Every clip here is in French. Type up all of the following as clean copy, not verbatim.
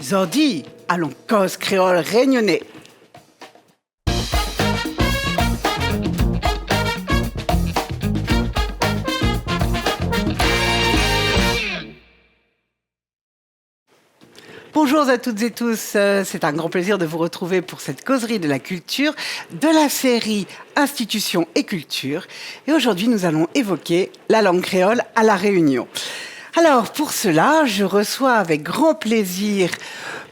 Zordi, allons cause créole réunionnais. Bonjour à toutes et tous, c'est un grand plaisir de vous retrouver pour cette causerie de la culture de la série Institutions et culture. Et aujourd'hui, nous allons évoquer la langue créole à La Réunion. Alors, pour cela, je reçois avec grand plaisir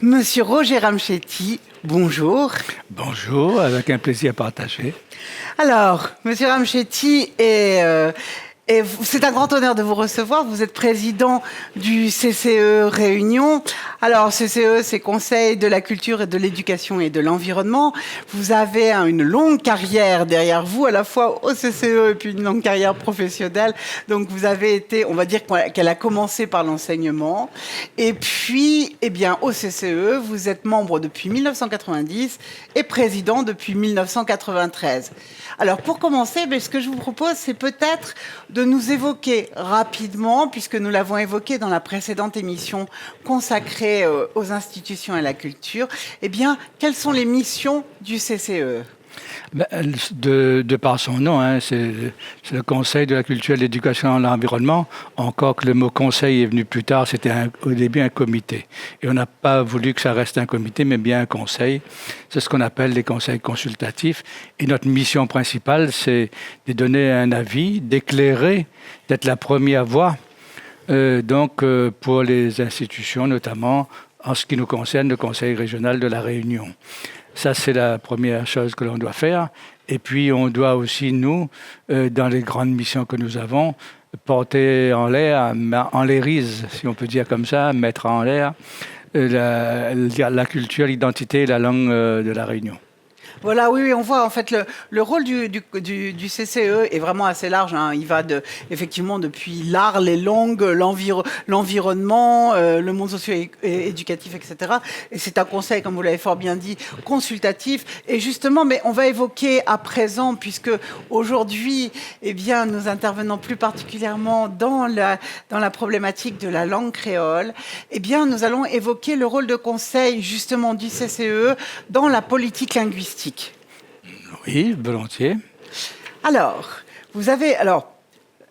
Monsieur Roger Ramchetti. Bonjour. Bonjour, avec un plaisir partagé. Alors, Monsieur Ramchetti c'est un grand honneur de vous recevoir. Vous êtes président du CCE Réunion. Alors, CCE, c'est Conseil de la culture et de l'éducation et de l'environnement. Vous avez une longue carrière derrière vous, à la fois au CCE et puis une longue carrière professionnelle. Donc, vous avez été, on va dire qu'elle a commencé par l'enseignement. Et puis, au CCE, vous êtes membre depuis 1990 et président depuis 1993. Alors, pour commencer, ce que je vous propose, c'est peut-être de nous évoquer rapidement, puisque nous l'avons évoqué dans la précédente émission consacrée aux institutions et à la culture, quelles sont les missions du CCE ? De par son nom, c'est le Conseil de la culture, de l'éducation et de l'environnement. Encore que le mot conseil est venu plus tard, c'était au début un comité. Et on n'a pas voulu que ça reste un comité, mais bien un conseil. C'est ce qu'on appelle les conseils consultatifs. Et notre mission principale, c'est de donner un avis, d'éclairer, d'être la première voix. Pour les institutions, notamment en ce qui nous concerne, le Conseil régional de la Réunion. Ça, c'est la première chose que l'on doit faire. Et puis, on doit aussi, nous, dans les grandes missions que nous avons, porter en l'air, en l'airise, si on peut dire comme ça, mettre en l'air la culture, l'identité et la langue de la Réunion. Voilà, oui, on voit en fait le rôle du CCE est vraiment assez large. Il va effectivement depuis l'art, les langues, l'environnement, le monde socio-éducatif, etc. Et c'est un conseil, comme vous l'avez fort bien dit, consultatif. Et justement, mais on va évoquer à présent, puisque aujourd'hui, nous intervenons plus particulièrement dans la problématique de la langue créole. Nous allons évoquer le rôle de conseil justement du CCE dans la politique linguistique. Oui, volontiers. Alors, vous avez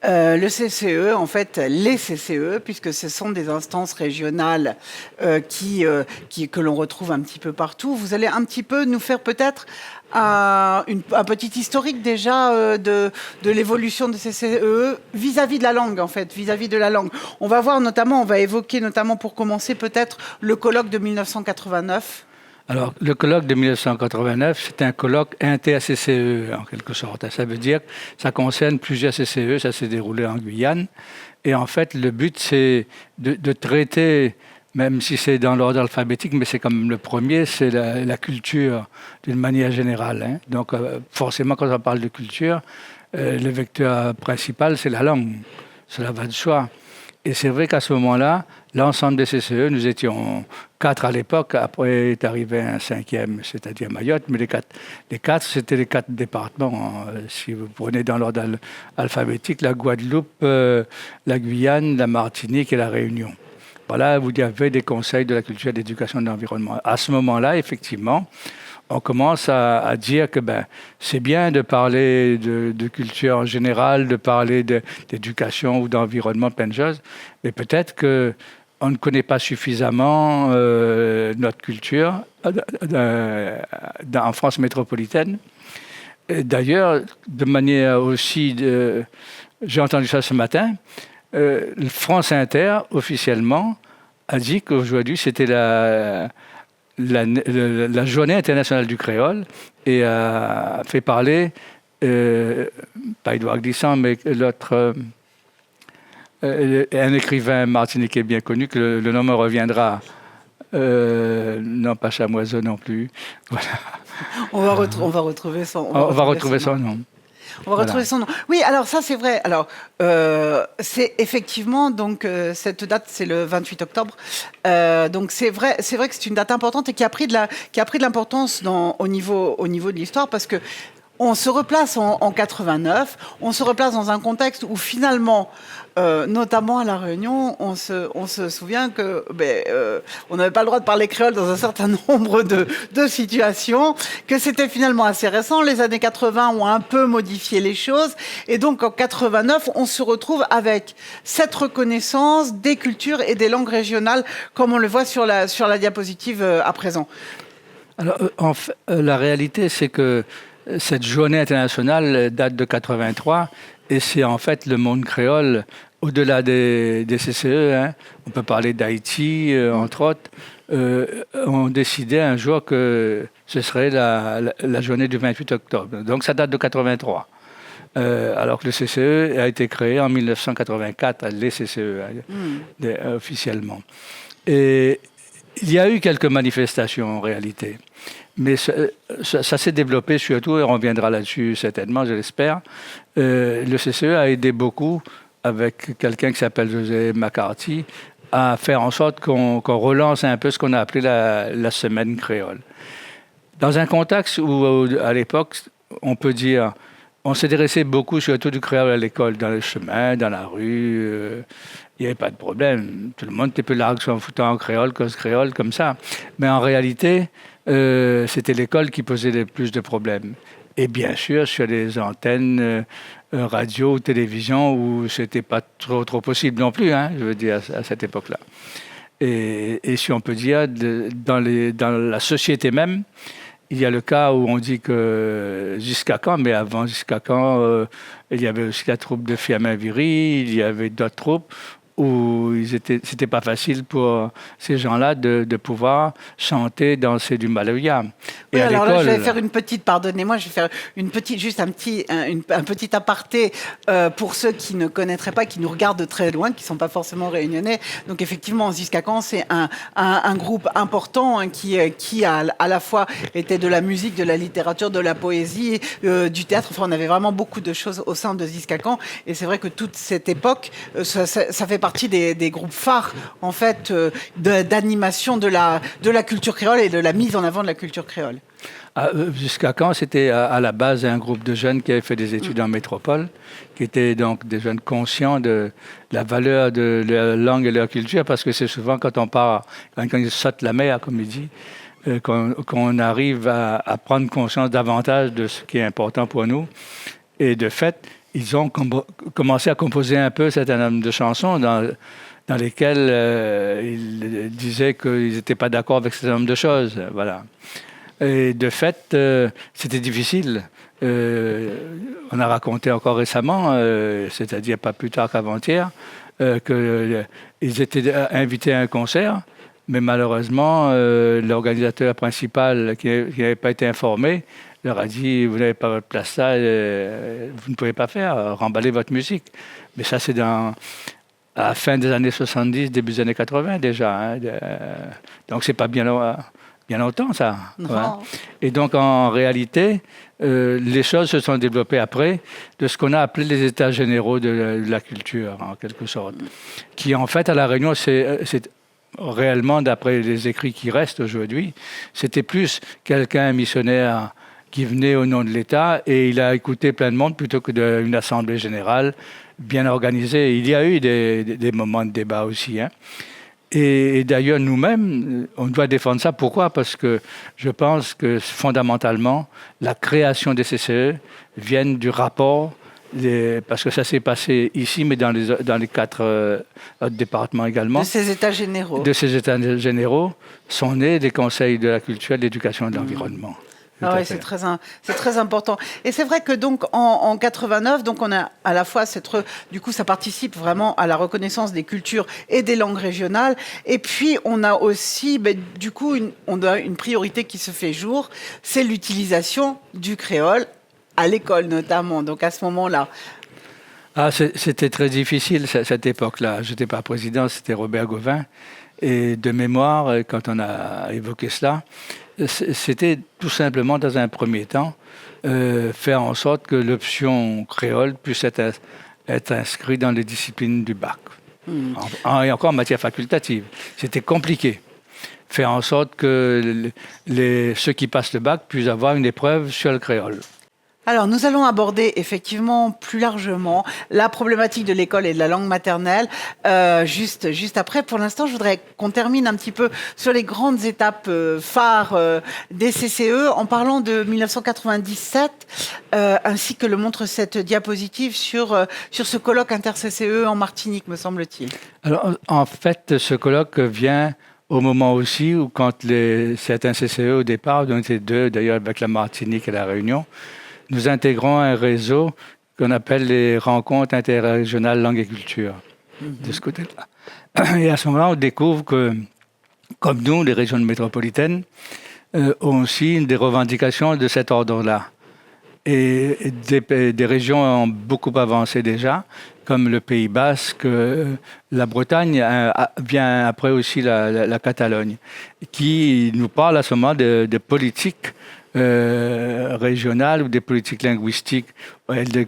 le CCE, en fait, les CCE, puisque ce sont des instances régionales que l'on retrouve un petit peu partout. Vous allez un petit peu nous faire peut-être un petit historique déjà de l'évolution de CCE vis-à-vis de la langue, en fait, vis-à-vis de la langue. On va évoquer notamment pour commencer peut-être le colloque de 1989. Alors, le colloque de 1989, c'est un colloque inter-CCE, en quelque sorte. Ça veut dire que ça concerne plusieurs CCE, ça s'est déroulé en Guyane. Et en fait, le but, c'est de traiter, même si c'est dans l'ordre alphabétique, mais c'est comme le premier, c'est la culture d'une manière générale. Donc, forcément, quand on parle de culture, le vecteur principal, c'est la langue. Cela va de soi. Et c'est vrai qu'à ce moment-là, l'ensemble des CCE, nous étions 4 à l'époque, après est arrivé un 5e, c'est-à-dire Mayotte, mais les quatre, c'était les 4 départements. Si vous prenez dans l'ordre alphabétique, la Guadeloupe, la Guyane, la Martinique et la Réunion. Voilà, vous avez des conseils de la culture, de l'éducation et de l'environnement. À ce moment-là, effectivement, on commence à dire que c'est bien de parler de culture en général, de parler d'éducation ou d'environnement, plein de choses, mais peut-être qu'on ne connaît pas suffisamment notre culture en France métropolitaine. Et d'ailleurs, de manière aussi... j'ai entendu ça ce matin, France Inter, officiellement, a dit qu'aujourd'hui, c'était la journée internationale du créole et a fait parler, pas Édouard Glissant, mais l'autre, un écrivain martiniquais bien connu, que le nom me reviendra. Non, pas Chamoiseau non plus. Voilà. On va retrouver son nom. On va retrouver son nom. On va retrouver son nom. Oui, alors ça c'est vrai. Alors c'est effectivement donc cette date, c'est le 28 octobre. Donc c'est vrai que c'est une date importante et qui a pris de l'importance au niveau de l'histoire parce que on se replace en 89, on se replace dans un contexte où finalement, notamment à La Réunion, on se souvient que on n'avait pas le droit de parler créole dans un certain nombre de situations, que c'était finalement assez récent. Les années 80 ont un peu modifié les choses, et donc en 89, on se retrouve avec cette reconnaissance des cultures et des langues régionales, comme on le voit sur la diapositive à présent. Alors, la réalité, c'est que cette journée internationale date de 83 et c'est en fait le monde créole, au-delà des CCE, hein, on peut parler d'Haïti, entre autres, ont décidé un jour que ce serait la journée du 28 octobre. Donc ça date de 83. Alors que le CCE a été créé en 1984, les CCE, officiellement. Et il y a eu quelques manifestations en réalité. Mais ça s'est développé surtout, et on reviendra là-dessus certainement, je l'espère. Le CCE a aidé beaucoup, avec quelqu'un qui s'appelle José McCarthy, à faire en sorte qu'on relance un peu ce qu'on a appelé la semaine créole. Dans un contexte où, à l'époque, on peut dire, on s'intéressait beaucoup surtout du créole à l'école, dans le chemin, dans la rue. Il n'y avait pas de problème. Tout le monde était peu large en foutant en créole, cause créole, comme ça. Mais en réalité, c'était l'école qui posait le plus de problèmes. Et bien sûr, sur les antennes radio ou télévision, où ce n'était pas trop possible non plus, hein, je veux dire, à cette époque-là. Et si on peut dire, dans la société même, il y a le cas où on dit que jusqu'à quand, mais avant jusqu'à quand, il y avait aussi la troupe de Fiamma-Viry, il y avait d'autres troupes où c'était pas facile pour ces gens-là de pouvoir chanter, danser du Maloya. Oui, alors là, je vais faire une petite, pardonnez-moi, je vais faire une petite, juste un petit aparté pour ceux qui ne connaîtraient pas, qui nous regardent de très loin, qui ne sont pas forcément réunionnais. Donc effectivement, Ziska Khan, c'est un groupe important hein, qui a à la fois était de la musique, de la littérature, de la poésie, du théâtre. Enfin, on avait vraiment beaucoup de choses au sein de Ziska Khan. Et c'est vrai que toute cette époque, ça fait partie des groupes phares, en fait, d'animation de la culture créole et de la mise en avant de la culture créole. Jusqu'à quand c'était à la base un groupe de jeunes qui avaient fait des études en métropole, qui étaient donc des jeunes conscients de la valeur de leur langue et leur culture, parce que c'est souvent quand on part, quand ils sautent la mer, comme il dit, qu'on arrive à prendre conscience davantage de ce qui est important pour nous. Et de fait, ils ont commencé à composer un peu un certain nombre de chansons dans lesquelles ils disaient qu'ils n'étaient pas d'accord avec un certain nombre de choses. Voilà. Et de fait, c'était difficile. On a raconté encore récemment, c'est-à-dire pas plus tard qu'avant-hier, qu'ils étaient invités à un concert, mais malheureusement, l'organisateur principal, qui n'avait pas été informé, leur a dit, vous n'avez pas votre place là, vous ne pouvez pas faire, remballez votre musique. Mais ça, c'est à la fin des années 70, début des années 80 déjà. Hein, donc, c'est pas bien longtemps, ça. Ouais. Et donc, en réalité, les choses se sont développées après de ce qu'on a appelé les états généraux de la culture, en quelque sorte. Qui, en fait, à La Réunion, c'est réellement, d'après les écrits qui restent aujourd'hui, c'était plus quelqu'un, un missionnaire, qui venait au nom de l'État et il a écouté plein de monde plutôt que d'une assemblée générale bien organisée. Il y a eu des moments de débat aussi. Hein. Et d'ailleurs, nous-mêmes, on doit défendre ça. Pourquoi ? Parce que je pense que fondamentalement, la création des CCE vient du rapport, parce que ça s'est passé ici, mais dans les 4 autres départements également. De ces États généraux. De ces États généraux sont nés des conseils de la culture, de l'éducation et de l'environnement. Ah oui, c'est très important. Et c'est vrai que donc en 89, donc on a à la fois du coup ça participe vraiment à la reconnaissance des cultures et des langues régionales. Et puis on a aussi du coup on a une priorité qui se fait jour, c'est l'utilisation du créole à l'école notamment. Donc à ce moment-là. C'était très difficile cette époque-là. Je n'étais pas président, c'était Robert Gauvin. Et de mémoire, quand on a évoqué cela, c'était tout simplement, dans un premier temps, faire en sorte que l'option créole puisse être inscrite dans les disciplines du bac. Et encore en matière facultative. C'était compliqué. Faire en sorte que ceux qui passent le bac puissent avoir une épreuve sur le créole. Alors, nous allons aborder effectivement plus largement la problématique de l'école et de la langue maternelle juste après. Pour l'instant, je voudrais qu'on termine un petit peu sur les grandes étapes phares des CCE en parlant de 1997, ainsi que le montre cette diapositive sur ce colloque inter-CCE en Martinique, me semble-t-il. Alors, en fait, ce colloque vient au moment aussi où, quand certains CCE au départ, dont étaient deux, d'ailleurs avec la Martinique et la Réunion, nous intégrons un réseau qu'on appelle les rencontres interrégionales langue et culture, de ce côté-là. Et à ce moment-là, on découvre que, comme nous, les régions métropolitaines ont aussi des revendications de cet ordre-là. Et des régions ont beaucoup avancé déjà, comme le Pays Basque, la Bretagne, vient après aussi la Catalogne, qui nous parle à ce moment de politiques régionales ou des politiques linguistiques,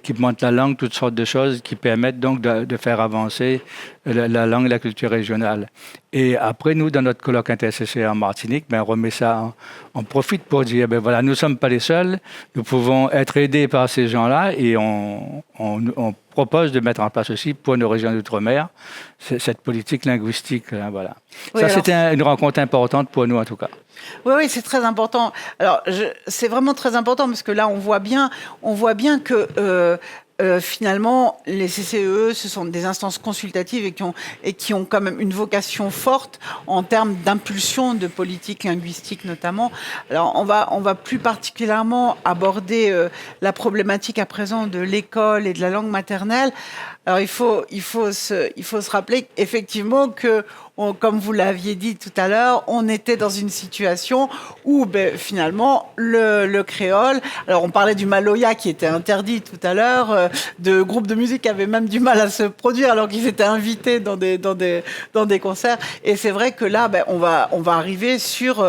qui montrent la langue, toutes sortes de choses qui permettent donc de faire avancer la langue et la culture régionale. Et après, nous, dans notre colloque inter-CCE en Martinique, on remet ça, on profite pour dire, voilà, nous ne sommes pas les seuls, nous pouvons être aidés par ces gens-là et on propose de mettre en place aussi pour nos régions d'outre-mer cette politique linguistique. Voilà. Oui, ça, c'était une rencontre importante pour nous, en tout cas. Oui, c'est très important. Alors, c'est vraiment très important parce que là, on voit bien que finalement, les CCE, ce sont des instances consultatives et qui ont quand même une vocation forte en termes d'impulsion de politique linguistique notamment. Alors, on va plus particulièrement aborder la problématique à présent de l'école et de la langue maternelle. Alors, il faut se rappeler effectivement que, comme vous l'aviez dit tout à l'heure, on était dans une situation où finalement le créole, alors on parlait du maloya qui était interdit tout à l'heure, de groupes de musique qui avaient même du mal à se produire alors qu'ils étaient invités dans des concerts. Et c'est vrai que là, on va arriver sur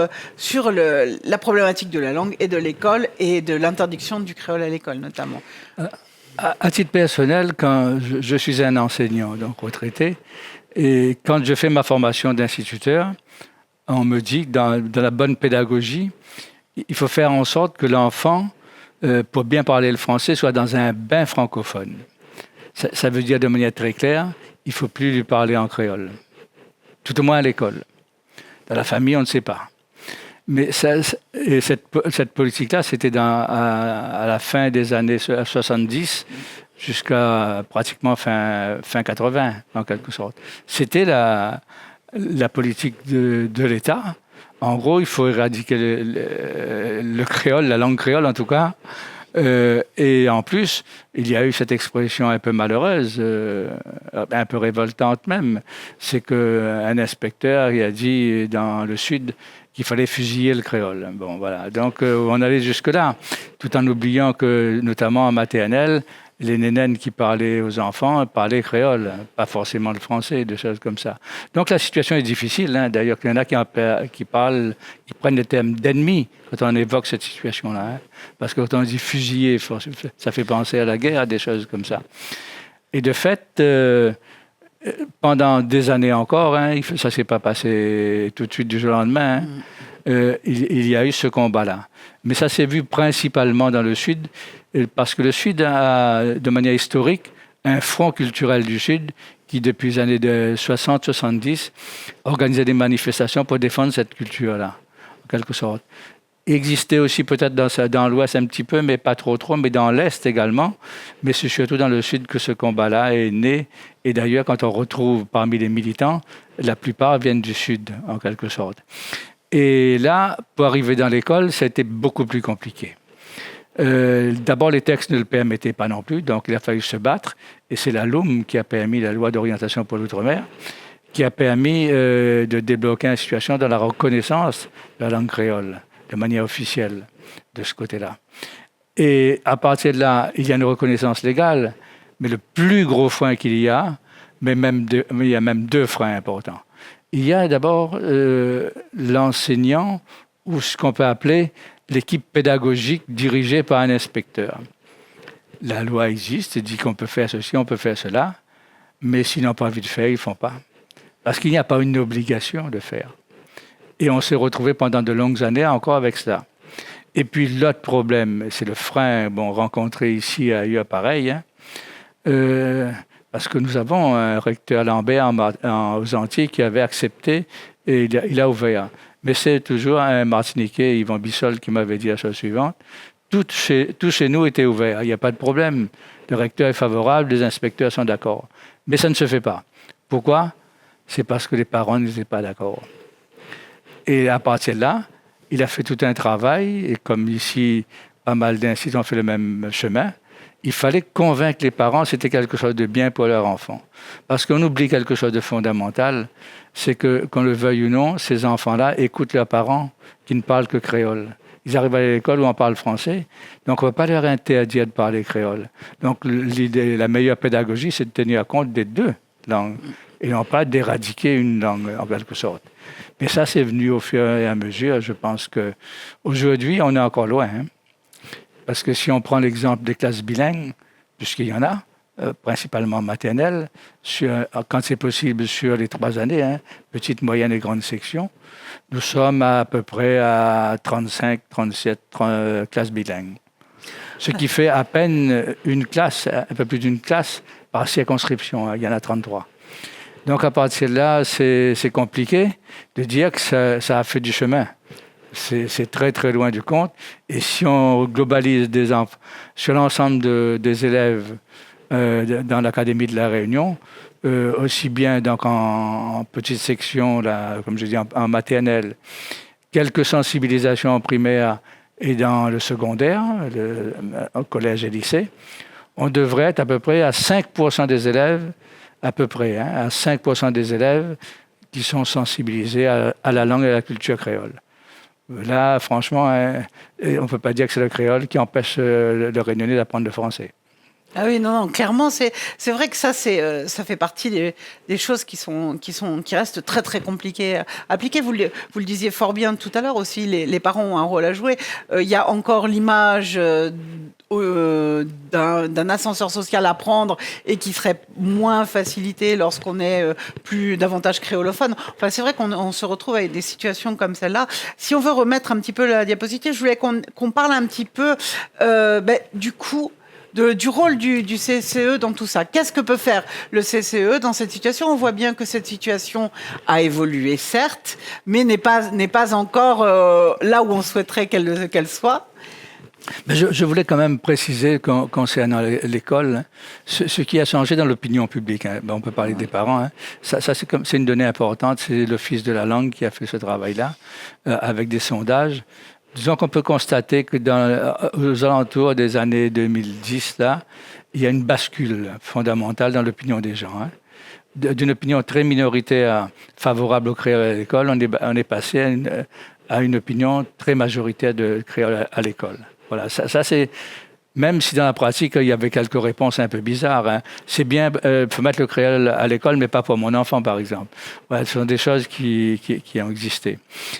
la problématique de la langue et de l'école et de l'interdiction du créole à l'école notamment. À titre personnel, quand je suis un enseignant, donc retraité, et quand je fais ma formation d'instituteur, on me dit que dans la bonne pédagogie, il faut faire en sorte que l'enfant, pour bien parler le français, soit dans un bain francophone. Ça veut dire de manière très claire, il ne faut plus lui parler en créole. Tout au moins à l'école. Dans la famille, on ne sait pas. Mais cette politique-là, c'était à la fin des années 70 jusqu'à pratiquement fin 80, en quelque sorte. C'était la politique de l'État. En gros, il faut éradiquer le créole, la langue créole en tout cas. Et en plus, il y a eu cette expression un peu malheureuse, un peu révoltante même. C'est qu'un inspecteur il a dit dans le Sud qu'il fallait fusiller le créole. Bon, voilà. Donc, on allait jusque-là, tout en oubliant que, notamment en maternelle, les nénènes qui parlaient aux enfants parlaient créole, pas forcément le français, des choses comme ça. Donc la situation est difficile. D'ailleurs, il y en a qui prennent le terme d'ennemi quand on évoque cette situation-là. Parce que quand on dit fusiller, ça fait penser à la guerre, à des choses comme ça. Et de fait, pendant des années encore, ça ne s'est pas passé tout de suite du jour au lendemain, il y a eu ce combat-là. Mais ça s'est vu principalement dans le Sud, parce que le Sud a, de manière historique, un front culturel du Sud qui, depuis les années de 60-70, organisait des manifestations pour défendre cette culture-là, en quelque sorte. Il existait aussi peut-être dans l'Ouest un petit peu, mais pas trop, mais dans l'Est également. Mais c'est surtout dans le Sud que ce combat-là est né. Et d'ailleurs, quand on retrouve parmi les militants, la plupart viennent du Sud, en quelque sorte. Et là, pour arriver dans l'école, ça a été beaucoup plus compliqué. D'abord, les textes ne le permettaient pas non plus, donc il a fallu se battre. Et c'est la LOM qui a permis, la loi d'orientation pour l'outre-mer, qui a permis de débloquer une situation dans la reconnaissance de la langue créole, de manière officielle, de ce côté-là. Et à partir de là, il y a une reconnaissance légale, mais le plus gros frein qu'il y a, mais il y a même deux freins importants. Il y a d'abord l'enseignant, ou ce qu'on peut appeler l'équipe pédagogique dirigée par un inspecteur. La loi existe, elle dit qu'on peut faire ceci, on peut faire cela, mais s'ils n'ont pas envie de faire, ils ne font pas. Parce qu'il n'y a pas une obligation de faire. Et on s'est retrouvé pendant de longues années encore avec cela. Et puis l'autre problème, c'est le frein rencontré ici et ailleurs pareil, hein, parce que nous avons un recteur Lambert aux Antilles qui avait accepté et il a ouvert. Mais c'est toujours un Martiniquais, Yvan Bissol, qui m'avait dit la chose suivante. Tout chez nous était ouvert, il n'y a pas de problème. Le recteur est favorable, les inspecteurs sont d'accord. Mais ça ne se fait pas. Pourquoi? C'est parce que les parents n'étaient pas d'accord. Et à partir de là, il a fait tout un travail, et comme ici, pas mal d'instituts ont fait le même chemin, il fallait convaincre les parents que c'était quelque chose de bien pour leur enfant. Parce qu'on oublie quelque chose de fondamental, c'est que, qu'on le veuille ou non, ces enfants-là écoutent leurs parents qui ne parlent que créole. Ils arrivent à l'école où on parle français, donc on ne va pas leur interdire de parler créole. Donc l'idée, la meilleure pédagogie, c'est de tenir compte des deux langues, et non pas d'éradiquer une langue, en quelque sorte. Mais ça, c'est venu au fur et à mesure. Je pense qu'aujourd'hui, on est encore loin. Hein. Parce que si on prend l'exemple des classes bilingues, puisqu'il y en a, principalement maternelles, quand c'est possible sur les 3 années, hein, petite, moyenne et grande section, nous sommes à peu près à 35, 37 classes bilingues. Ce qui fait à peine une classe, un peu plus d'une classe par circonscription. Hein, il y en a 33. Donc à partir de là, c'est compliqué de dire que ça a fait du chemin. C'est très très loin du compte. Et si on globalise des enfants sur l'ensemble des élèves dans l'Académie de la Réunion, aussi bien donc en petite section, là, comme je dis, en maternelle, quelques sensibilisations en primaire et dans le secondaire, au collège et lycée, on devrait être à peu près à 5% des élèves, à peu près, hein, à 5% des élèves qui sont sensibilisés à la langue et à la culture créole. Là, franchement, hein, on ne peut pas dire que c'est le créole qui empêche le Réunionnais d'apprendre le français. Ah oui, non, non, clairement, c'est vrai que ça fait partie des choses qui restent très très compliquées à appliquer. Vous le disiez fort bien tout à l'heure aussi, les parents ont un rôle à jouer. Il y a encore l'image d'un ascenseur social à prendre et qui serait moins facilité lorsqu'on est davantage créolophone. Enfin, c'est vrai qu'on se retrouve avec des situations comme celle-là. Si on veut remettre un petit peu la diapositive, je voulais qu'on parle un petit peu du coup du rôle du CCE dans tout ça. Qu'est-ce que peut faire le CCE dans cette situation? On voit bien que cette situation a évolué, certes, mais n'est pas encore là où on souhaiterait qu'elle soit. Mais je voulais quand même préciser concernant l'école, hein, ce qui a changé dans l'opinion publique. Hein. On peut parler des parents. Hein. Ça c'est une donnée importante. C'est l'Office de la langue qui a fait ce travail-là avec des sondages. Disons qu'on peut constater que aux alentours des années 2010, là, il y a une bascule fondamentale dans l'opinion des gens. Hein. D'une opinion très minoritaire favorable au créole à l'école, on est passé à une opinion très majoritaire de créole à l'école. Voilà, ça c'est... Même si dans la pratique, il y avait quelques réponses un peu bizarres. Hein. C'est bien, faut mettre le créole à l'école, mais pas pour mon enfant, par exemple. Voilà, ce sont des choses qui ont existé.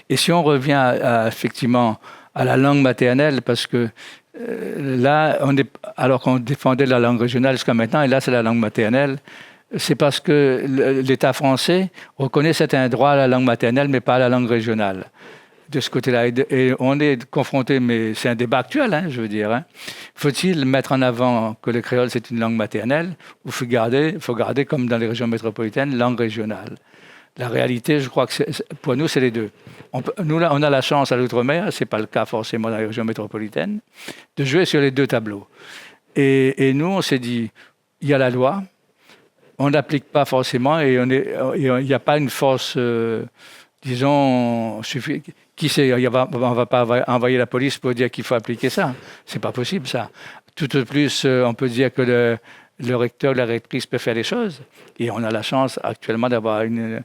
Et si on revient effectivement à la langue maternelle, parce que là, alors qu'on défendait la langue régionale jusqu'à maintenant, et là, c'est la langue maternelle, c'est parce que l'État français reconnaît certains droits à la langue maternelle, mais pas à la langue régionale. De ce côté-là. Et on est confronté, mais c'est un débat actuel, hein, je veux dire. Hein. Faut-il mettre en avant que le créole, c'est une langue maternelle, ou faut garder, comme dans les régions métropolitaines, langue régionale? La réalité, je crois que pour nous, c'est les deux. Nous, là, on a la chance à l'outre-mer, ce n'est pas le cas forcément dans les régions métropolitaines, de jouer sur les deux tableaux. Et nous, on s'est dit, il y a la loi, on n'applique pas forcément, et il n'y a pas une force, disons, qui sait, on ne va pas envoyer la police pour dire qu'il faut appliquer ça. C'est pas possible, ça. Tout de plus, on peut dire que le recteur, la rectrice peut faire les choses. Et on a la chance actuellement d'avoir une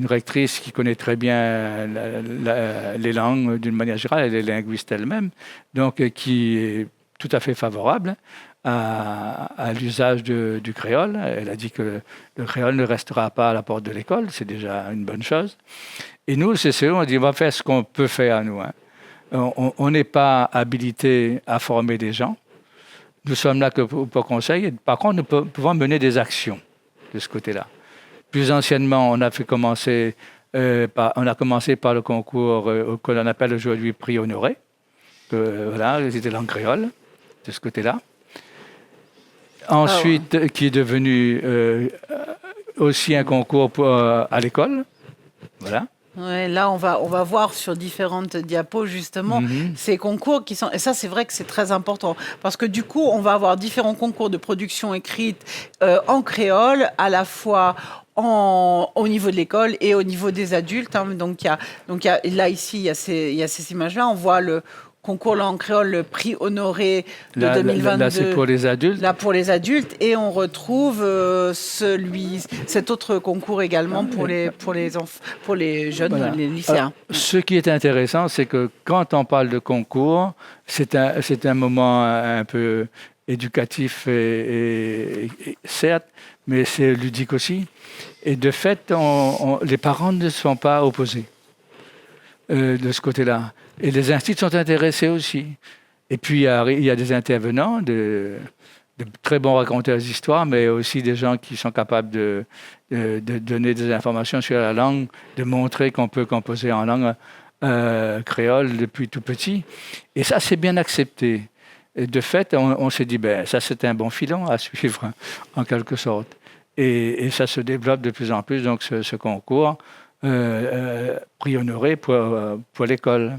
rectrice qui connaît très bien les langues d'une manière générale, elle est linguiste elle-même, donc qui est tout à fait favorable à l'usage du créole. Elle a dit que le créole ne restera pas à la porte de l'école, c'est déjà une bonne chose. Et nous, le CCE, on dit on va faire ce qu'on peut faire, nous. Hein. On n'est pas habilité à former des gens. Nous sommes là que pour conseil. Par contre, nous pouvons mener des actions de ce côté-là. Plus anciennement, on a commencé par le concours que l'on appelle aujourd'hui prix honoré. Voilà, c'était langue créole, de ce côté-là. Ensuite, qui est devenu aussi un concours à l'école. Voilà. Ouais, là, on va voir sur différentes diapos, justement, ces concours qui sont... Et ça, c'est vrai que c'est très important. Parce que du coup, on va avoir différents concours de production écrite en créole, à la fois au niveau de l'école et au niveau des adultes. Hein. Donc, là, ici, il y a ces images-là. On voit le concours langue créole, le prix honoré de 2022. Là, c'est pour les adultes. Là, pour les adultes. Et on retrouve cet autre concours également pour les jeunes, voilà. Les lycéens. Ce qui est intéressant, c'est que quand on parle de concours, c'est un moment un peu éducatif, et certes, mais c'est ludique aussi. Et de fait, les parents ne sont pas opposés de ce côté-là. Et les instituts sont intéressés aussi. Et puis, il y a des intervenants, de très bons raconteurs d'histoires, mais aussi des gens qui sont capables de donner des informations sur la langue, de montrer qu'on peut composer en langue créole depuis tout petit. Et ça, c'est bien accepté. Et de fait, on s'est dit, ça, c'est un bon filon à suivre, en quelque sorte. Et ça se développe de plus en plus, donc, ce concours. Prix honoré pour l'école.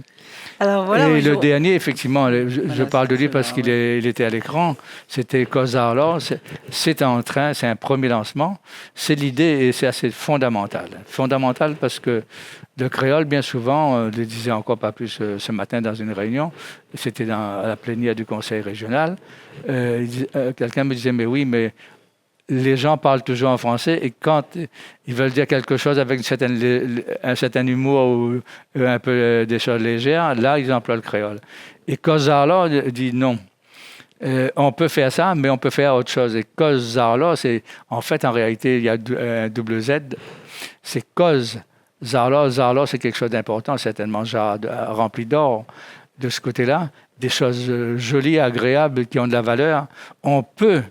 Alors, voilà, et le dernier, effectivement, je parle de lui parce qu'il était à l'écran, c'était Cosarlor. C'est en train, c'est un premier lancement. C'est l'idée et c'est assez fondamental. Fondamental parce que le créole, bien souvent, je le disais encore pas plus ce matin dans une réunion, c'était à la plénière du conseil régional, quelqu'un me disait, mais oui, mais les gens parlent toujours en français et quand ils veulent dire quelque chose avec un certain humour ou un peu des choses légères, là, ils emploient le créole. Et Cosarlor dit non. On peut faire ça, mais on peut faire autre chose. Et Cosarlor, c'est en fait, en réalité, il y a un double Z. C'est cause. Zarlor, c'est quelque chose d'important, certainement, genre rempli d'or de ce côté-là. Des choses jolies, agréables, qui ont de la valeur. On peut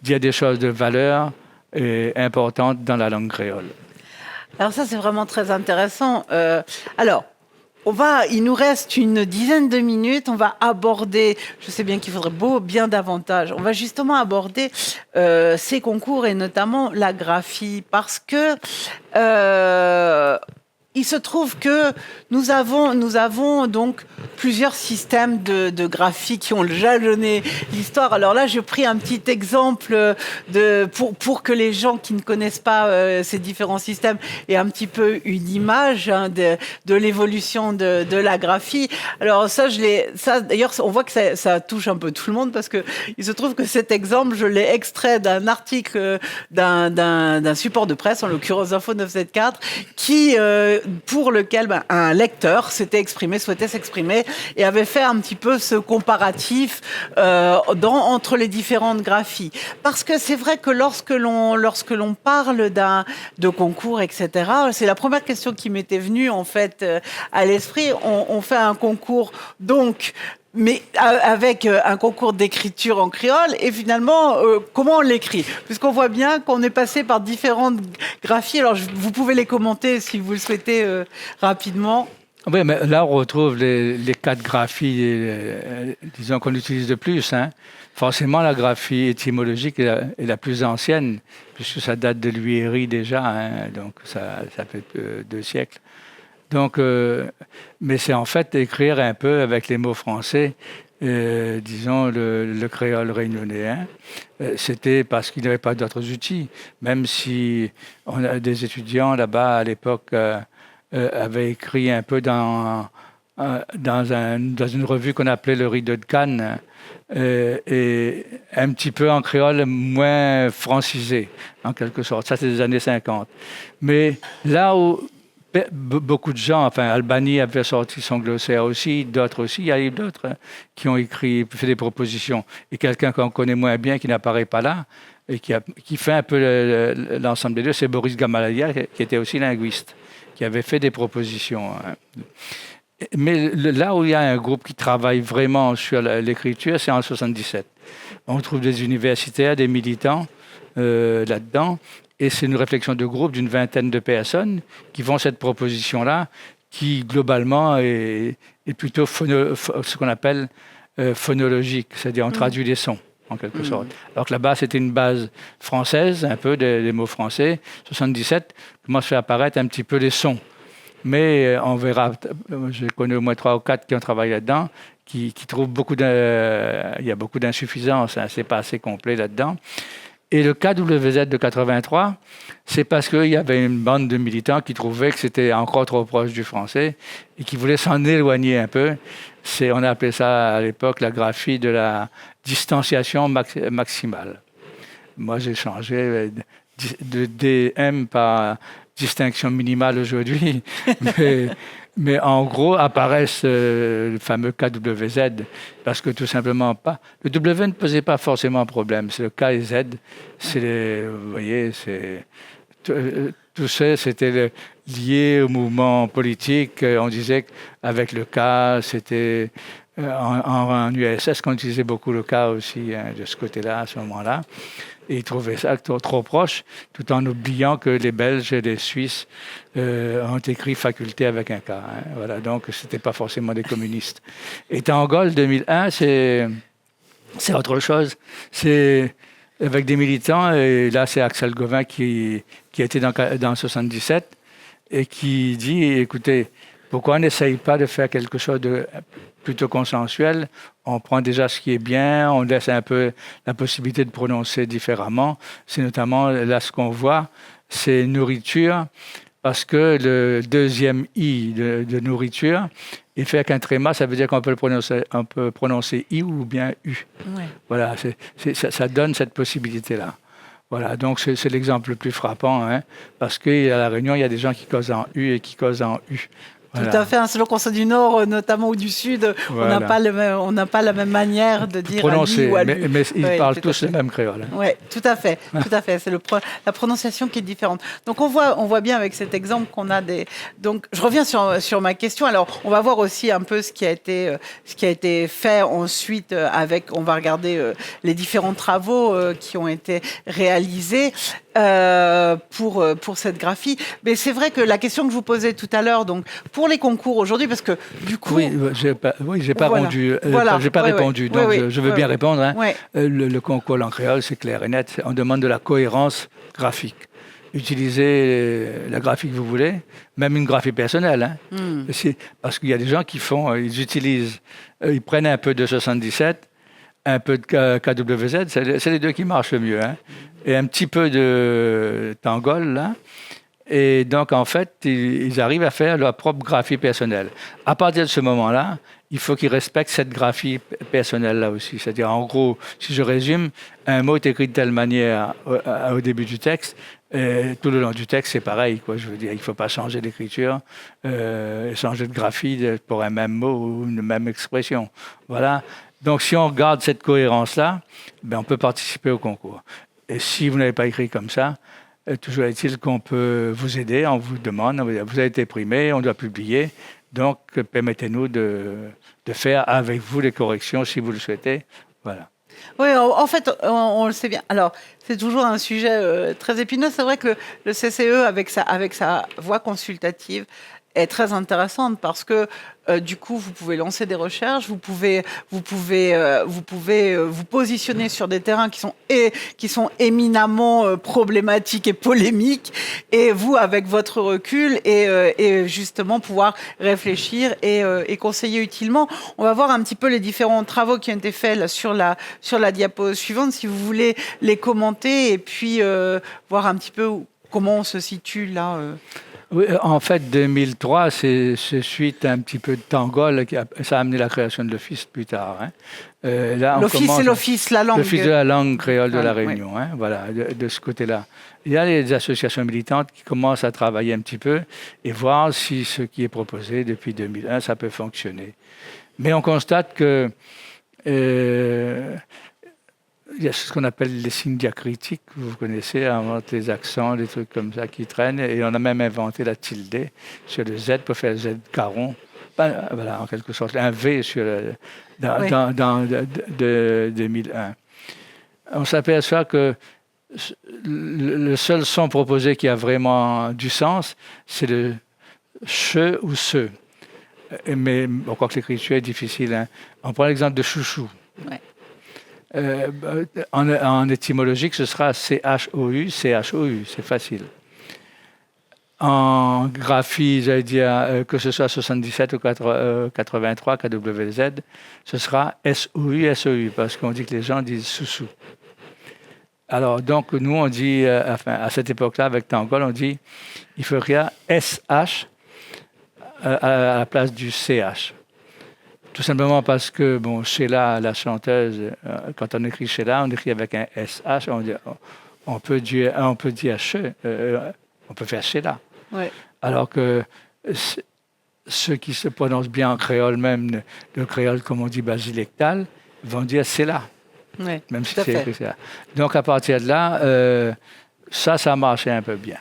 dire des choses de valeur importantes dans la langue créole. Alors ça, c'est vraiment très intéressant. Il nous reste une dizaine de minutes. On va aborder, je sais bien qu'il faudrait bien davantage, on va justement aborder ces concours et notamment la graphie parce que il se trouve que nous avons donc plusieurs systèmes de graphie qui ont jalonné l'histoire. Alors là, j'ai pris un petit exemple pour que les gens qui ne connaissent pas ces différents systèmes aient un petit peu une image de l'évolution de la graphie. Alors ça, d'ailleurs, on voit que ça touche un peu tout le monde parce que il se trouve que cet exemple, je l'ai extrait d'un article d'un support de presse, en l'occurrence Info 974, qui pour lequel un lecteur souhaitait s'exprimer et avait fait un petit peu ce comparatif entre les différentes graphies. Parce que c'est vrai que lorsque l'on parle de concours, etc., c'est la première question qui m'était venue en fait à l'esprit. On fait un concours donc, mais avec un concours d'écriture en créole, et finalement, comment on l'écrit? Puisqu'on voit bien qu'on est passé par différentes graphies. Alors, vous pouvez les commenter si vous le souhaitez rapidement. Oui, mais là, on retrouve les 4 graphies, disons, qu'on utilise de plus. Hein. Forcément, la graphie étymologique est la plus ancienne, puisque ça date de l'Huéry déjà, hein, donc ça fait 2 siècles. Donc, mais c'est en fait écrire un peu avec les mots français, disons le créole réunionnéen. C'était parce qu'il n'y avait pas d'autres outils. Même si on a des étudiants là-bas à l'époque avaient écrit un peu dans une revue qu'on appelait le Rideau de Cannes, et un petit peu en créole moins francisé, en quelque sorte. Ça, c'est des années 50. Mais là où beaucoup de gens, enfin, Albany avait sorti son glossaire aussi, d'autres aussi, il y a eu d'autres qui ont fait des propositions. Et quelqu'un qu'on connaît moins bien, qui n'apparaît pas là, et qui fait un peu l'ensemble des deux, c'est Boris Gamalalia, qui était aussi linguiste, qui avait fait des propositions. Mais là où il y a un groupe qui travaille vraiment sur l'écriture, c'est en 77. On trouve des universitaires, des militants là-dedans. Et c'est une réflexion de groupe d'une 20aine de personnes qui font cette proposition-là, qui globalement est est plutôt ce qu'on appelle phonologique, c'est-à-dire on traduit les sons, en quelque sorte. Alors que là-bas, c'était une base française, un peu des mots français. 77 commence à faire apparaître un petit peu les sons. Mais on verra, je connais au moins 3 ou 4 qui ont travaillé là-dedans, qui trouvent il y a beaucoup d'insuffisances, hein, c'est pas assez complet là-dedans. Et le KWZ de 83, c'est parce qu'il y avait une bande de militants qui trouvaient que c'était encore trop proche du français et qui voulaient s'en éloigner un peu. On a appelé ça à l'époque la graphie de la distanciation maximale. Moi, j'ai changé de DM par distinction minimale aujourd'hui. Mais en gros, apparaissent le fameux KWZ, parce que tout simplement pas. Le W ne posait pas forcément problème, c'est le K et Z. Vous voyez, tout ça, c'était lié au mouvement politique. On disait qu'avec le K, c'était en URSS qu'on utilisait beaucoup le K aussi, hein, de ce côté-là, à ce moment-là. Et ils trouvaient ça trop proche, tout en oubliant que les Belges et les Suisses ont écrit faculté avec un K. Hein. Voilà, donc, ce n'était pas forcément des communistes. Et Tangol 2001, c'est autre chose. C'est avec des militants, et là, c'est Axel Gauvin qui a été dans 77 et qui dit, écoutez, pourquoi on n'essaye pas de faire quelque chose de plutôt consensuel? On prend déjà ce qui est bien, on laisse un peu la possibilité de prononcer différemment. C'est notamment, là, ce qu'on voit, c'est nourriture, parce que le deuxième I de nourriture, il fait qu'un tréma, ça veut dire qu'on peut prononcer I ou bien U. Ouais. Voilà, ça donne cette possibilité-là. Voilà, donc c'est l'exemple le plus frappant, hein, parce qu'à La Réunion, il y a des gens qui causent en U et qui causent en U. Voilà. Tout à fait, selon qu'on soit du Nord notamment ou du Sud, voilà. on n'a pas la même manière de dire prononcer, ou à lui. Mais ils parlent tous le même créole. Oui, tout à fait, c'est la prononciation qui est différente. Donc on voit bien avec cet exemple qu'on a des... Donc je reviens sur ma question, alors on va voir aussi un peu ce qui a été fait ensuite on va regarder les différents travaux qui ont été réalisés pour cette graphie. Mais c'est vrai que la question que je vous posais tout à l'heure, donc pour les concours aujourd'hui, parce que du coup... Oui, j'ai pas répondu. Donc je veux bien répondre. Hein. Ouais. Le concours en créole, c'est clair et net. On demande de la cohérence graphique. Utilisez la graphie que vous voulez, même une graphie personnelle. Hein. Parce qu'il y a des gens qui ils prennent un peu de 77, un peu de KWZ, c'est les deux qui marchent le mieux. Hein. Et un petit peu de Tangol, là. Et donc, en fait, ils arrivent à faire leur propre graphie personnelle. À partir de ce moment-là, il faut qu'ils respectent cette graphie personnelle-là aussi. C'est-à-dire, en gros, si je résume, un mot est écrit de telle manière au début du texte, tout le long du texte, c'est pareil, quoi. Je veux dire, il ne faut pas changer d'écriture, changer de graphie pour un même mot ou une même expression. Voilà. Donc, si on regarde cette cohérence-là, on peut participer au concours. Et si vous n'avez pas écrit comme ça, toujours est-il qu'on peut vous aider, on vous demande, vous avez été primé, on doit publier, donc permettez-nous de faire avec vous les corrections si vous le souhaitez. Voilà. Oui, en fait, on le sait bien. Alors, c'est toujours un sujet très épineux. C'est vrai que le CCE, avec sa voix consultative, est très intéressante parce que du coup, vous pouvez lancer des recherches, vous pouvez vous positionner sur des terrains qui sont éminemment problématiques et polémiques, et vous, avec votre recul, et justement pouvoir réfléchir et conseiller utilement. On va voir un petit peu les différents travaux qui ont été faits là, sur la diapo suivante, si vous voulez les commenter, et puis voir un petit peu comment on se situe là. Oui, en fait, 2003, c'est suite un petit peu de Tangol, ça a amené la création de l'Office plus tard. Hein. L'Office, c'est l'Office, la langue. L'Office de la langue créole de la Réunion, hein, voilà, de ce côté-là. Il y a les associations militantes qui commencent à travailler un petit peu et voir si ce qui est proposé depuis 2001, ça peut fonctionner. Mais on constate que il y a ce qu'on appelle les signes diacritiques, vous connaissez, on invente les accents, des trucs comme ça qui traînent, et on a même inventé la tilde sur le Z pour faire Z caron. Voilà, en quelque sorte, un V sur dans 2001. On s'aperçoit que le seul son proposé qui a vraiment du sens, c'est le che ou ce. Mais on croit que l'écriture est difficile. Hein. On prend l'exemple de chouchou. Ouais. En étymologique, ce sera CHOU, CHOU, c'est facile. En graphie, j'allais dire que ce soit 77 ou 83, KWZ, ce sera SOU, SOU, parce qu'on dit que les gens disent sous-sous. Alors, donc, nous, on dit, à cette époque-là, avec Tangol, on dit il faudrait SH à la place du CH. Tout simplement parce que, bon, Sheila, la chanteuse, quand on écrit Sheila, on écrit avec un SH, on peut dire on peut faire Sheila. Ouais. Alors que ceux qui se prononcent bien en créole, même le créole, comme on dit, basilectal, vont dire c'est là. Ouais, Même si c'est écrit là. Donc, à partir de là, ça marchait un peu bien.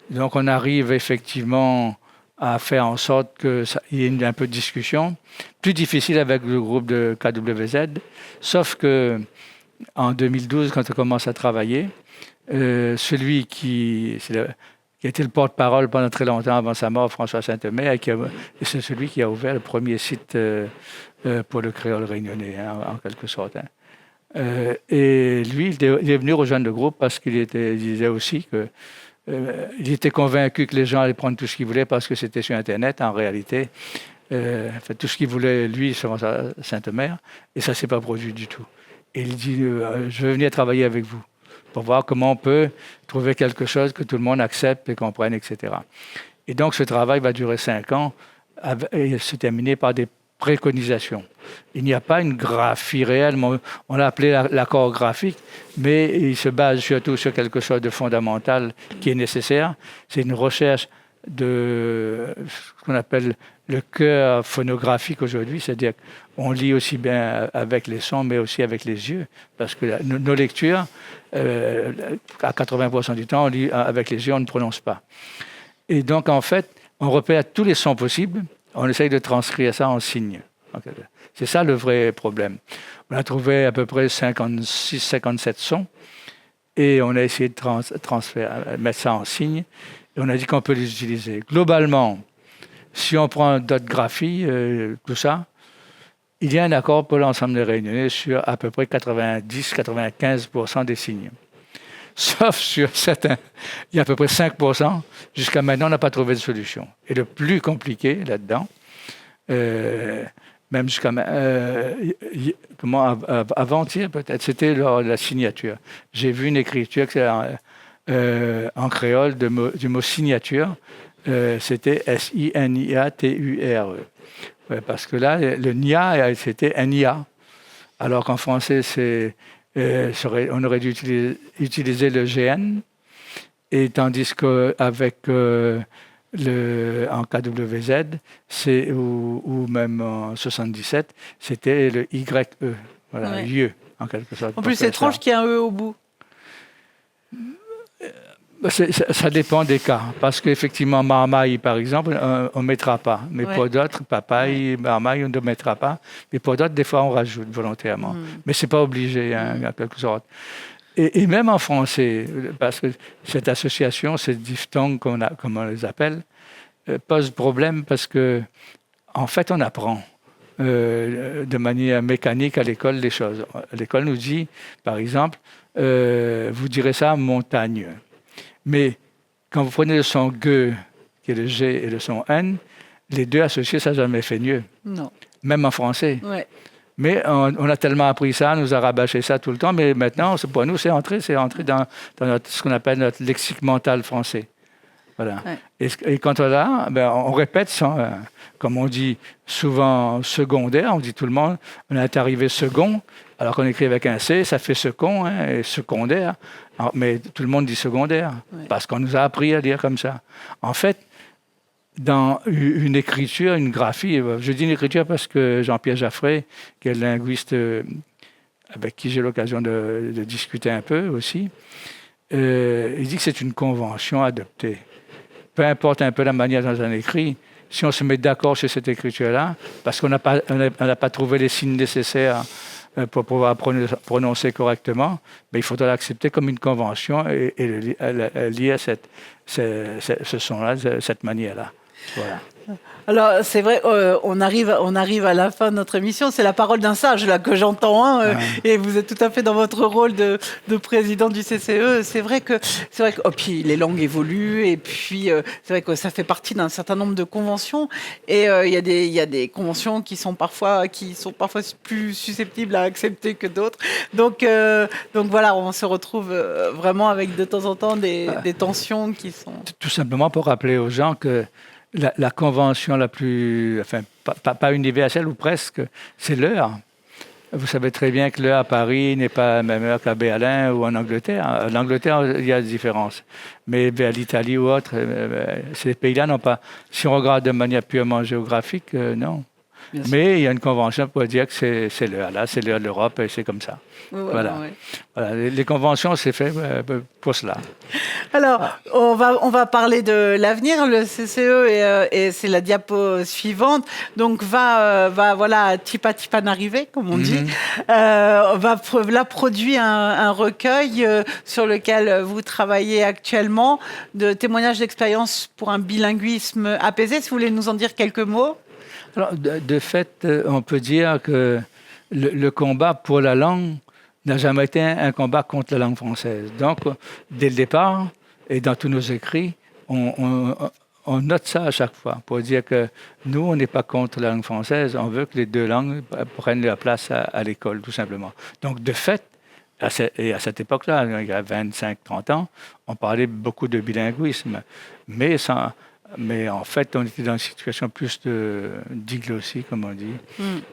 Donc, on arrive effectivement à faire en sorte qu'il y ait un peu de discussion. Plus difficile avec le groupe de KWZ, sauf que en 2012, quand on commence à travailler, celui qui a été le porte-parole pendant très longtemps avant sa mort, François Saint-Omer, c'est celui qui a ouvert le premier site pour le créole réunionnais, hein, en quelque sorte. Hein. Et lui, il est venu rejoindre le groupe parce qu'il disait aussi que il était convaincu que les gens allaient prendre tout ce qu'ils voulaient parce que c'était sur Internet. En réalité, tout ce qu'il voulait, lui, sur Saint-Omer, et ça ne s'est pas produit du tout. Et il dit, je veux venir travailler avec vous pour voir comment on peut trouver quelque chose que tout le monde accepte et comprenne, etc. Et donc, ce travail va durer 5 ans et se terminer par des préconisations. Il n'y a pas une graphie réelle, on l'a appelé l'accord graphique, mais il se base surtout sur quelque chose de fondamental qui est nécessaire. C'est une recherche de ce qu'on appelle le cœur phonographique aujourd'hui, c'est-à-dire qu'on lit aussi bien avec les sons, mais aussi avec les yeux, parce que nos lectures, à 80% du temps, on lit avec les yeux, on ne prononce pas. Et donc, en fait, on repère tous les sons possibles, on essaye de transcrire ça en signes. C'est ça le vrai problème. On a trouvé à peu près 56-57 sons et on a essayé de mettre ça en signes et on a dit qu'on peut les utiliser. Globalement, si on prend d'autres graphies, tout ça, il y a un accord pour l'ensemble des réunionnais sur à peu près 90-95% des signes. Sauf sur certains, il y a à peu près 5%. Jusqu'à maintenant, on n'a pas trouvé de solution. Et le plus compliqué là-dedans, même jusqu'à avant-hier peut-être, c'était la signature. J'ai vu une écriture en créole du mot signature. C'était S-I-N-I-A-T-U-R-E. Ouais, parce que là, le NIA, c'était NIA. Alors qu'en français, on aurait dû utiliser le GN, et tandis qu'avec en KWZ, ou même en 77, c'était le YE, voilà, ouais. YE, en quelque sorte. En plus, c'est étrange qu'il y ait un E au bout. Ça dépend des cas, parce qu'effectivement, marmaille, par exemple, on ne mettra pas. Mais pour d'autres, papaye, marmaille, on ne mettra pas. Mais pour d'autres, des fois, on rajoute volontairement. Mais ce n'est pas obligé, hein, en quelque sorte. Et même en français, parce que cette association, ces diphtongues, comme on les appelle, pose problème parce que, en fait, on apprend de manière mécanique à l'école les choses. L'école nous dit, par exemple, vous direz ça montagne. Mais quand vous prenez le son G, qui est le G, et le son N, les deux associés, ça n'a jamais fait mieux. Non. Même en français. Ouais. Mais on a tellement appris ça, on nous a rabâché ça tout le temps, mais maintenant, pour nous, c'est entré dans ce qu'on appelle notre lexique mental français. Voilà. Ouais. Et quand on l'a, on répète ça, comme on dit souvent secondaire, on dit tout le monde, on est arrivé second, alors qu'on écrit avec un C, ça fait second, hein, et secondaire. Alors, mais tout le monde dit secondaire, parce qu'on nous a appris à dire comme ça. En fait, dans une écriture, une graphie, je dis une écriture parce que Jean-Pierre Jaffray, qui est le linguiste avec qui j'ai l'occasion de discuter un peu aussi, il dit que c'est une convention adoptée. Peu importe un peu la manière dont on écrit, si on se met d'accord sur cette écriture-là, parce qu'on n'a pas trouvé les signes nécessaires pour pouvoir prononcer correctement, mais il faudra l'accepter comme une convention et lier ce son-là de cette manière-là. Voilà. Alors, c'est vrai, on arrive à la fin de notre émission. C'est la parole d'un sage, là, que j'entends, hein, et vous êtes tout à fait dans votre rôle de président du CCE. C'est vrai que, oh, puis les langues évoluent, et puis, c'est vrai que ça fait partie d'un certain nombre de conventions, et il y a des conventions qui sont parfois plus susceptibles à accepter que d'autres. Donc voilà, on se retrouve vraiment avec de temps en temps des tensions qui sont... Tout simplement pour rappeler aux gens que la convention la plus, enfin, pas universelle ou presque, c'est l'heure. Vous savez très bien que l'heure à Paris n'est pas la même heure qu'à Berlin ou en Angleterre. En Angleterre, il y a des différences. Mais vers l'Italie ou autre, ces pays-là n'ont pas. Si on regarde de manière purement géographique, non. Mais il y a une convention pour dire que c'est l'heure. Là, c'est l'heure de l'Europe et c'est comme ça. Voilà. Les conventions, c'est fait pour cela. Alors, on va parler de l'avenir. Le CCE, et c'est la diapo suivante, donc va tipa n'arriver, comme on dit, va produire un recueil sur lequel vous travaillez actuellement, de témoignages d'expérience pour un bilinguisme apaisé. Si vous voulez nous en dire quelques mots. Alors, de fait, on peut dire que le combat pour la langue n'a jamais été un combat contre la langue française. Donc, dès le départ, et dans tous nos écrits, on note ça à chaque fois pour dire que nous, on n'est pas contre la langue française, on veut que les deux langues prennent leur place à l'école, tout simplement. Donc, de fait, à cette époque-là, il y a 25-30 ans, on parlait beaucoup de bilinguisme, mais en fait, on était dans une situation plus de diglossie, comme on dit,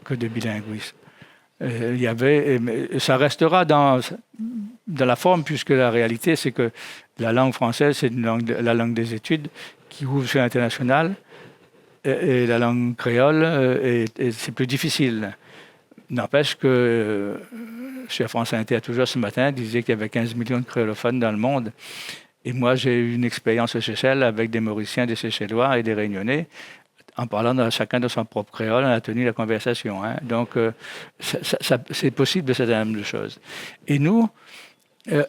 que de bilinguisme. Ça restera dans la forme, puisque la réalité, c'est que la langue française, c'est la langue des études qui ouvre sur l'international, et la langue créole, c'est plus difficile. N'empêche que sur France Inter, toujours ce matin, disait qu'il y avait 15 millions de créolophones dans le monde. Et moi, j'ai eu une expérience aux Seychelles avec des Mauriciens, des Seychellois et des Réunionnais. En parlant chacun de son propre créole, on a tenu la conversation. Donc, c'est possible de cette même chose. Et nous,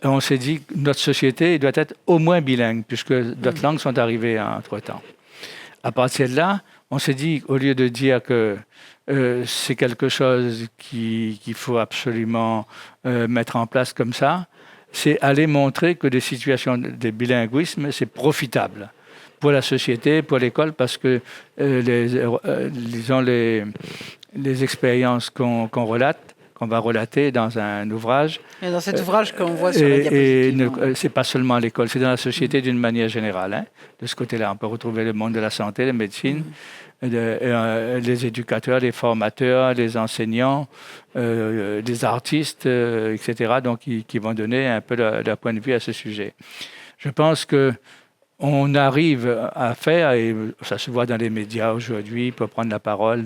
on s'est dit que notre société doit être au moins bilingue, puisque d'autres langues sont arrivées entre-temps. À partir de là, on s'est dit, au lieu de dire que c'est quelque chose qu'il faut absolument mettre en place comme ça, c'est aller montrer que des situations de bilinguisme, c'est profitable pour la société, pour l'école, parce que disons les expériences qu'on va relater dans un ouvrage. Et dans cet ouvrage qu'on voit sur la diapositive. C'est pas seulement à l'école, c'est dans la société d'une manière générale. De ce côté-là, on peut retrouver le monde de la santé, la médecine, les éducateurs, les formateurs, les enseignants, les artistes, etc., donc qui vont donner un peu leur point de vue à ce sujet. Je pense qu'on arrive à faire, et ça se voit dans les médias aujourd'hui, pour prendre la parole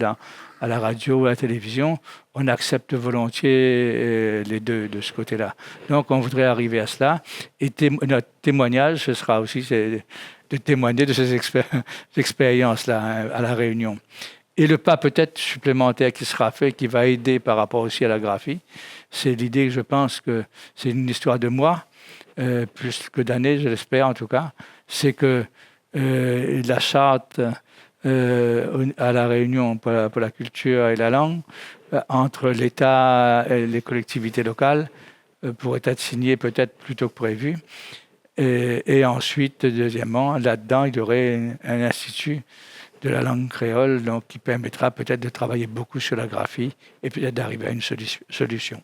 à la radio ou à la télévision, on accepte volontiers les deux de ce côté-là. Donc on voudrait arriver à cela, et notre témoignage, ce sera aussi de témoigner de ces expériences-là à la Réunion. Et le pas peut-être supplémentaire qui sera fait, qui va aider par rapport aussi à la graphie, c'est l'idée que je pense que c'est une histoire de moi, plus que d'années, je l'espère en tout cas, c'est que la charte à la Réunion pour la culture et la langue, entre l'État et les collectivités locales, pourrait être signée peut-être plus tôt que prévu. Et ensuite, deuxièmement, là-dedans, il y aurait un institut de la langue créole, donc, qui permettra peut-être de travailler beaucoup sur la graphie et peut-être d'arriver à une solution.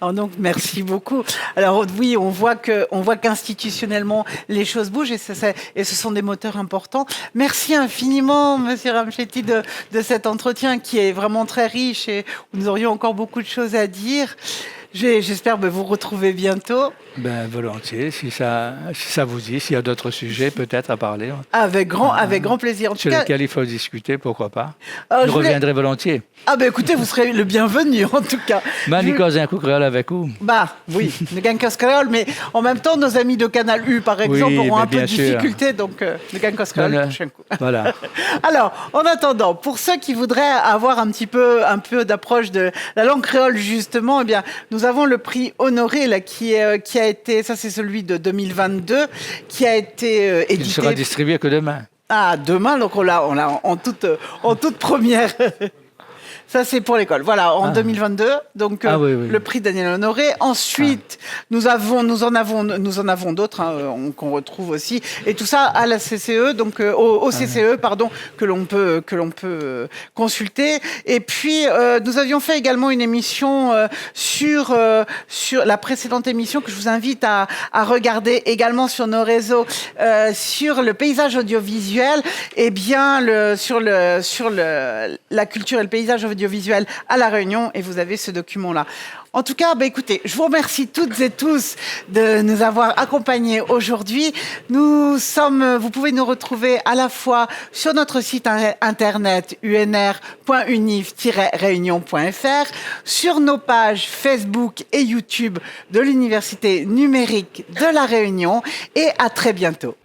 Alors donc, merci beaucoup. Alors oui, on voit qu'institutionnellement, les choses bougent, et ce sont des moteurs importants. Merci infiniment, Monsieur Ramchetti, de cet entretien qui est vraiment très riche et où nous aurions encore beaucoup de choses à dire. J'espère vous retrouver bientôt. Volontiers, si ça vous dit, s'il y a d'autres sujets peut-être à parler. Avec grand plaisir. Sur lesquels il faut discuter, pourquoi pas. Je reviendrai volontiers. Écoutez, vous serez le bienvenu en tout cas. Manicos un coup créole avec vous. Oui, ne gagne qu'un créole, mais en même temps, nos amis de Canal U, par exemple, auront un peu de difficulté, donc ne gagne qu'un créole le prochain coup. Voilà. Alors, en attendant, pour ceux qui voudraient avoir un peu d'approche de la langue créole, justement, eh bien, nous avons le prix Honoré là, qui a été, ça c'est celui de 2022, qui a été édité. Il sera distribué que demain. Ah, demain, donc on l'a en toute première. Ça, c'est pour l'école. Voilà, en 2022. Donc, oui. le prix Daniel Honoré. Ensuite, nous en avons d'autres, hein, qu'on retrouve aussi. Et tout ça à la CCE, donc, au CCE, pardon, que l'on peut consulter. Et puis, nous avions fait également une émission, sur la précédente émission que je vous invite à regarder également sur nos réseaux, sur le paysage audiovisuel. Eh bien, sur la culture et le paysage audiovisuel à La Réunion, et vous avez ce document-là. En tout cas, écoutez, je vous remercie toutes et tous de nous avoir accompagnés aujourd'hui. Vous pouvez nous retrouver à la fois sur notre site internet unr.univ-réunion.fr, sur nos pages Facebook et YouTube de l'Université numérique de La Réunion, et à très bientôt.